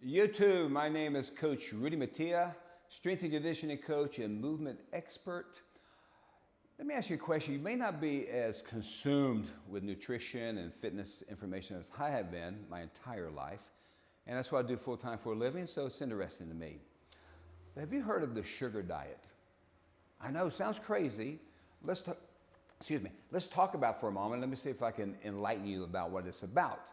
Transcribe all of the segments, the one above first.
YouTube, my name is Coach Rudy Mattia, strength and conditioning coach and movement expert. Let me ask you a question. You may not be as consumed with nutrition and fitness information as I have been my entire life, and that's what I do full time for a living, so it's interesting to me. Have you heard of the sugar diet? I know, it sounds crazy. Let's talk about it for a moment. Let me see if I can enlighten you about what it's about.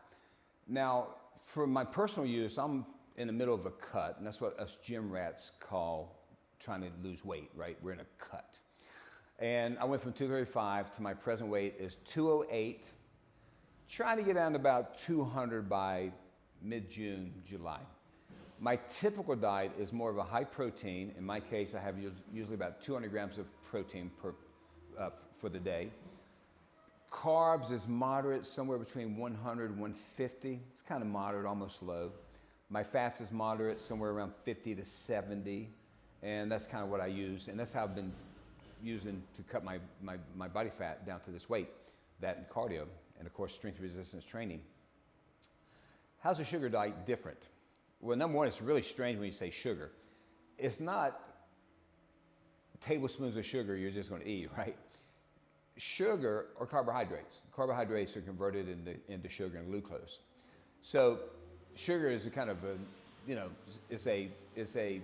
Now, for my personal use, I'm in the middle of a cut, and that's what us gym rats call trying to lose weight, right? We're in a cut. And I went from 235 to my present weight is 208, trying to get down to about 200 by mid-June, July. My typical diet is more of a high protein. In my case, I have usually about 200 grams of protein for the day. Carbs is moderate, somewhere between 100 and 150. It's kind of moderate, almost low. My fats is moderate, somewhere around 50 to 70. And that's kind of what I use. And that's how I've been using to cut my body fat down to this weight. That and cardio, and of course, strength resistance training. How's a sugar diet different? Well, number one, it's really strange when you say sugar. It's not tablespoons of sugar you're just going to eat, right? Sugar or carbohydrates. Carbohydrates are converted into sugar and glucose. So sugar is a kind of a, it's a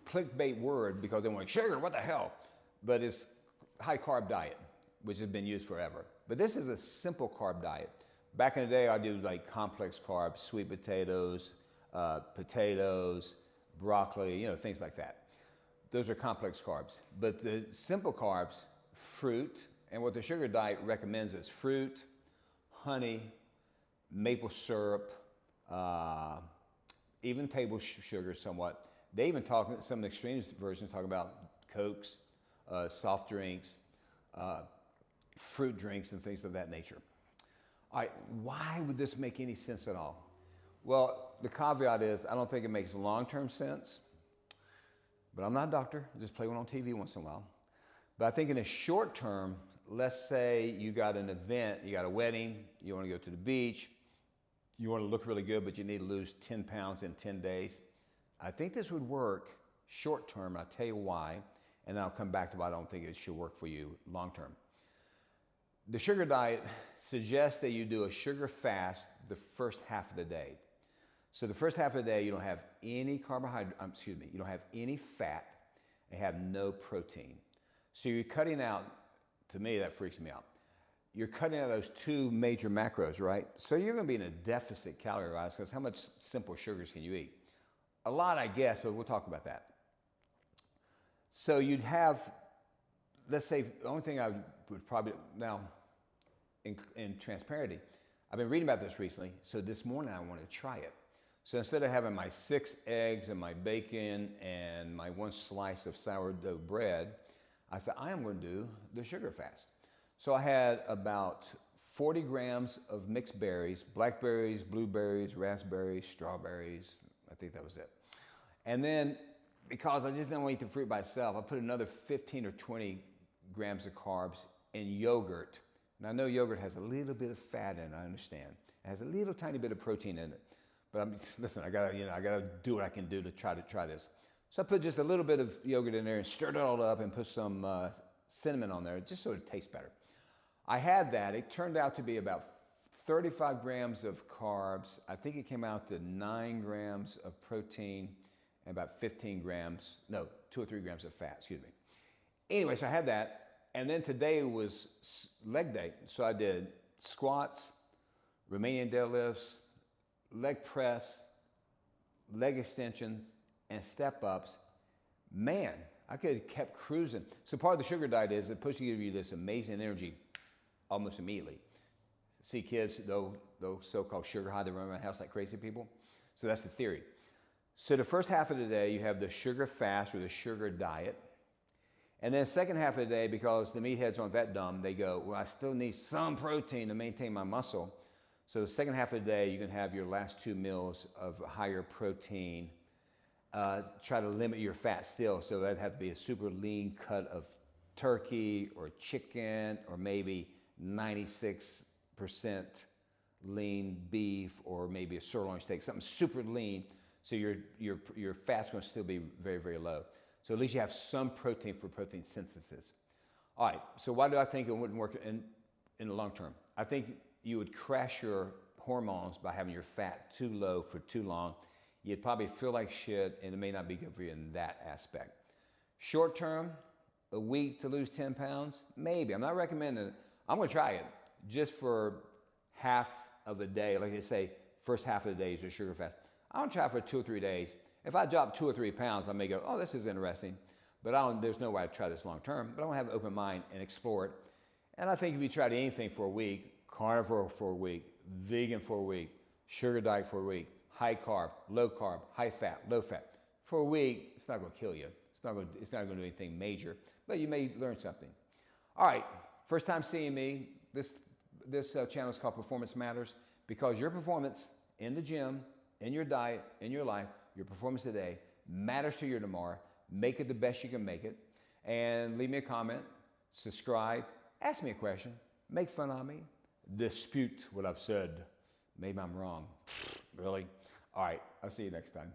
clickbait word because they want sugar, what the hell? But it's high carb diet, which has been used forever. But this is a simple carb diet. Back in the day, I do like complex carbs, sweet potatoes, broccoli, things like that. Those are complex carbs. But the simple carbs, fruit, and what the sugar diet recommends is fruit, honey, maple syrup, even table sugar somewhat. They even talk, some extreme versions talk about Cokes, soft drinks, fruit drinks, and things of that nature. All right, why would this make any sense at all? Well, the caveat is I don't think it makes long-term sense, but I'm not a doctor. I just play one on TV once in a while. But I think in the short term, let's say you got an event, you got a wedding, you want to go to the beach, you want to look really good, but you need to lose 10 pounds in 10 days. I think this would work short term. I'll tell you why, and then I'll come back to why I don't think it should work for you long term. The sugar diet suggests that you do a sugar fast the first half of the day. So the first half of the day, you don't have any you don't have any fat and have no protein. So you're cutting out, to me, that freaks me out. You're cutting out those two major macros, right? So you're going to be in a deficit calorie-wise because how much simple sugars can you eat? A lot, I guess, but we'll talk about that. So you'd have, let's say, the only thing I would probably, now, in transparency, I've been reading about this recently, so this morning I wanted to try it. So instead of having my 6 eggs and my bacon and my 1 slice of sourdough bread, I said, I am going to do the sugar fast. So I had about 40 grams of mixed berries, blackberries, blueberries, raspberries, strawberries. I think that was it. And then, because I just didn't want to eat the fruit by itself, I put another 15 or 20 grams of carbs in yogurt. Now, I know yogurt has a little bit of fat in it, I understand. It has a little tiny bit of protein in it. But listen, I gotta do what I can do to try this. So I put just a little bit of yogurt in there and stirred it all up and put some cinnamon on there, just so it tastes better. I had that. It turned out to be about 35 grams of carbs. I think it came out to 9 grams of protein and about 2 or 3 grams of fat, excuse me. Anyway, so I had that. And then today was leg day. So I did squats, Romanian deadlifts, leg press, leg extensions, and step ups. Man, I could have kept cruising. So part of the sugar diet is it pushes you this amazing energy almost immediately. See kids, those so-called sugar high, they run around the house like crazy people. So that's the theory. So the first half of the day, you have the sugar fast or the sugar diet. And then the second half of the day, because the meatheads aren't that dumb, they go, well, I still need some protein to maintain my muscle. So the second half of the day, you can have your last 2 meals of higher protein. Try to limit your fat still. So that'd have to be a super lean cut of turkey or chicken or maybe 96% lean beef or maybe a sirloin steak, something super lean So your fat's going to still be very, very low. So at least you have some protein for protein synthesis. All right, so why do I think it wouldn't work in the long term? I think you would crash your hormones by having your fat too low for too long. You'd probably feel like shit, and it may not be good for you in that aspect. Short term, a week to lose 10 pounds, maybe. I'm not recommending it. I'm going to try it just for half of the day. Like they say, first half of the day is your sugar fast. I'm going to try it for 2 or 3 days. If I drop 2 or 3 pounds, I may go, oh, this is interesting. But there's no way I'd try this long term. But I want to have an open mind and explore it. And I think if you tried anything for a week, carnivore for a week, vegan for a week, sugar diet for a week, high carb, low carb, high fat, low fat, for a week, it's not going to kill you. It's not going to do anything major, but you may learn something. All right, first time seeing me, this channel is called Performance Matters, because your performance in the gym, in your diet, in your life, your performance today matters to your tomorrow. Make it the best you can make it, and leave me a comment, subscribe, ask me a question, make fun of me, dispute what I've said. Maybe I'm wrong. Really? All right, I'll see you next time.